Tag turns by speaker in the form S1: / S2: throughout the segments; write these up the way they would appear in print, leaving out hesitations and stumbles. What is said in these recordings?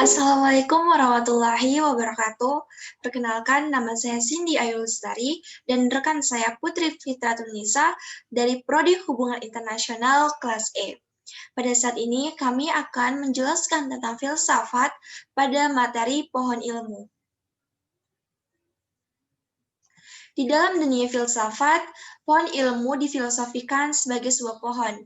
S1: Assalamualaikum warahmatullahi wabarakatuh. Perkenalkan, nama saya Cindy Ayu Lestari dan rekan saya Putri Fitratunisa dari Prodi Hubungan Internasional kelas E. Pada saat ini kami akan menjelaskan tentang filsafat pada materi pohon ilmu. Di dalam dunia filsafat, pohon ilmu difilosofikan sebagai sebuah pohon,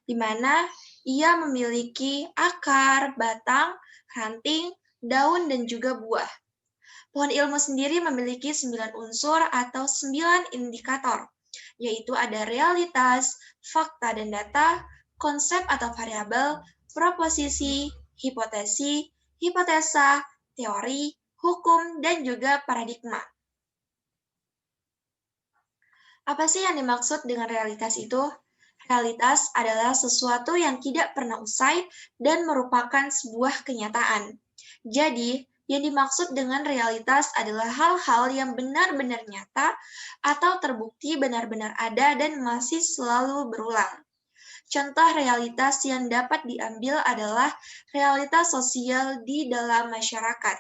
S1: di mana ia memiliki akar, batang, ranting, daun, dan juga buah. Pohon ilmu sendiri memiliki 9 unsur atau 9 indikator, yaitu ada realitas, fakta dan data, konsep atau variabel, proposisi, hipotesa, teori, hukum, dan juga paradigma. Apa sih yang dimaksud dengan realitas itu? Realitas adalah sesuatu yang tidak pernah usai dan merupakan sebuah kenyataan. Jadi, yang dimaksud dengan realitas adalah hal-hal yang benar-benar nyata atau terbukti benar-benar ada dan masih selalu berulang. Contoh realitas yang dapat diambil adalah realitas sosial di dalam masyarakat,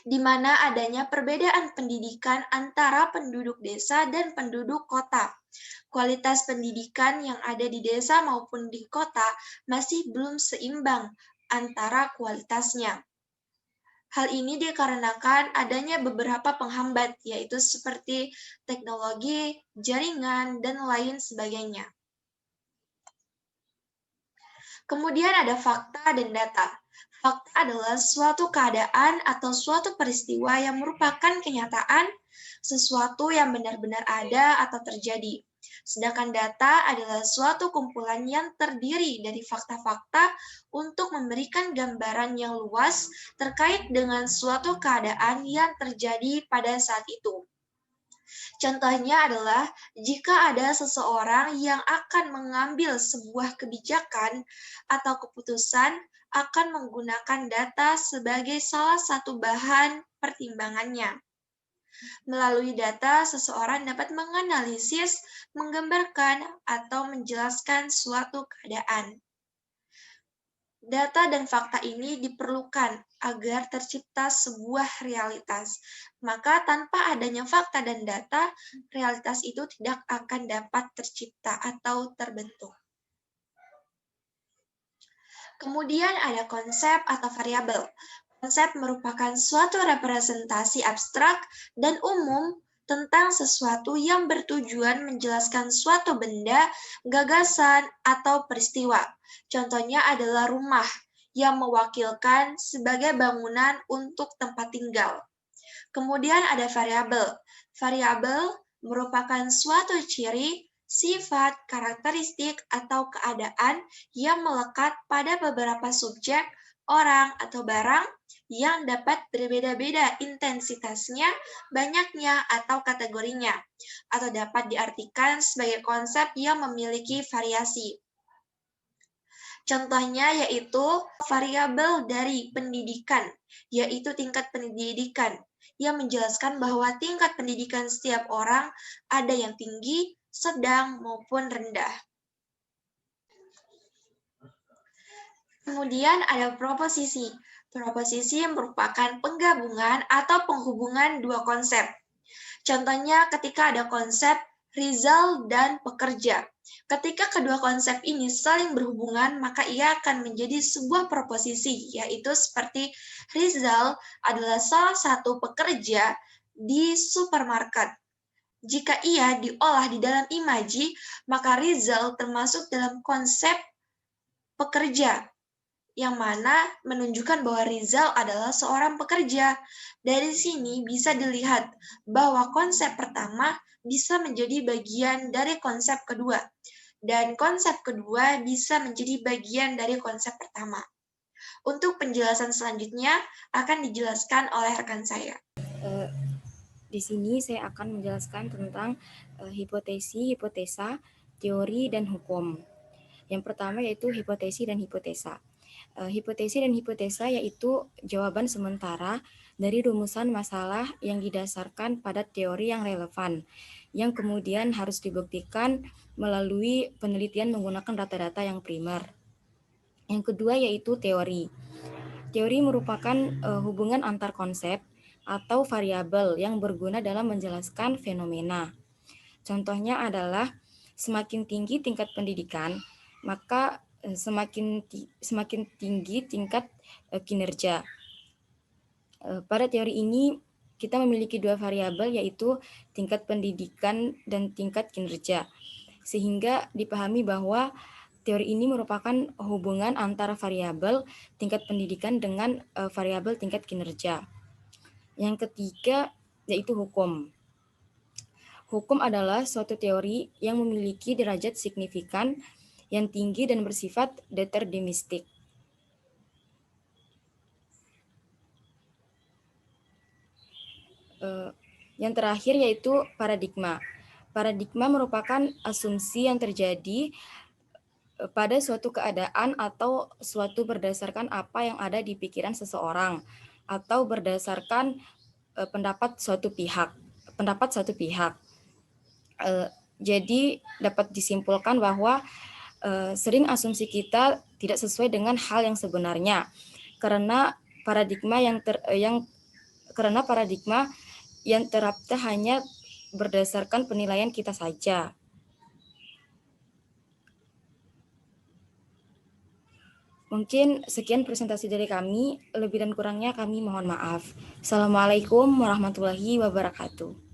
S1: di mana adanya perbedaan pendidikan antara penduduk desa dan penduduk kota. Kualitas pendidikan yang ada di desa maupun di kota masih belum seimbang antara kualitasnya. Hal ini dikarenakan adanya beberapa penghambat, yaitu seperti teknologi, jaringan, dan lain sebagainya. Kemudian ada fakta dan data. Fakta adalah suatu keadaan atau suatu peristiwa yang merupakan kenyataan, sesuatu yang benar-benar ada atau terjadi. Sedangkan data adalah suatu kumpulan yang terdiri dari fakta-fakta untuk memberikan gambaran yang luas terkait dengan suatu keadaan yang terjadi pada saat itu. Contohnya adalah jika ada seseorang yang akan mengambil sebuah kebijakan atau keputusan akan menggunakan data sebagai salah satu bahan pertimbangannya. Melalui data, seseorang dapat menganalisis, menggambarkan, atau menjelaskan suatu keadaan. Data dan fakta ini diperlukan agar tercipta sebuah realitas. Maka tanpa adanya fakta dan data, realitas itu tidak akan dapat tercipta atau terbentuk. Kemudian ada konsep atau variabel. Konsep merupakan suatu representasi abstrak dan umum tentang sesuatu yang bertujuan menjelaskan suatu benda, gagasan, atau peristiwa. Contohnya adalah rumah yang mewakilkan sebagai bangunan untuk tempat tinggal. Kemudian ada variabel. Variabel merupakan suatu ciri, sifat, karakteristik, atau keadaan yang melekat pada beberapa subjek, orang, atau barang yang dapat berbeda-beda intensitasnya, banyaknya, atau kategorinya, atau dapat diartikan sebagai konsep yang memiliki variasi. Contohnya yaitu variabel dari pendidikan, yaitu tingkat pendidikan, yang menjelaskan bahwa tingkat pendidikan setiap orang ada yang tinggi, sedang, maupun rendah. Kemudian ada proposisi. Proposisi merupakan penggabungan atau penghubungan dua konsep. Contohnya ketika ada konsep Rizal dan pekerja. Ketika kedua konsep ini saling berhubungan, maka ia akan menjadi sebuah proposisi, yaitu seperti Rizal adalah salah satu pekerja di supermarket. Jika ia diolah di dalam imaji, maka Rizal termasuk dalam konsep pekerja, yang mana menunjukkan bahwa Rizal adalah seorang pekerja. Dari sini bisa dilihat bahwa konsep pertama bisa menjadi bagian dari konsep kedua, dan konsep kedua bisa menjadi bagian dari konsep pertama. Untuk penjelasan selanjutnya akan dijelaskan oleh rekan saya.
S2: Di sini saya akan menjelaskan tentang hipotesi, hipotesa, teori, dan hukum. Yang pertama yaitu hipotesi dan hipotesa. Hipotesi dan hipotesa yaitu jawaban sementara dari rumusan masalah yang didasarkan pada teori yang relevan, yang kemudian harus dibuktikan melalui penelitian menggunakan data-data yang primer. Yang kedua yaitu teori. Teori merupakan hubungan antar konsep atau variabel yang berguna dalam menjelaskan fenomena. Contohnya adalah semakin tinggi tingkat pendidikan, maka semakin tinggi tingkat kinerja. Pada teori ini kita memiliki dua variabel, yaitu tingkat pendidikan dan tingkat kinerja. Sehingga dipahami bahwa teori ini merupakan hubungan antara variabel tingkat pendidikan dengan variabel tingkat kinerja. Yang ketiga yaitu hukum. Hukum adalah suatu teori yang memiliki derajat signifikan yang tinggi dan bersifat deterministik. Yang terakhir yaitu paradigma. Paradigma merupakan asumsi yang terjadi pada suatu keadaan atau suatu berdasarkan apa yang ada di pikiran seseorang atau berdasarkan pendapat suatu pihak. Jadi dapat disimpulkan bahwa sering asumsi kita tidak sesuai dengan hal yang sebenarnya karena paradigma yang terapta hanya berdasarkan penilaian kita saja. Mungkin sekian presentasi dari kami, lebih dan kurangnya kami mohon maaf. Assalamualaikum warahmatullahi wabarakatuh.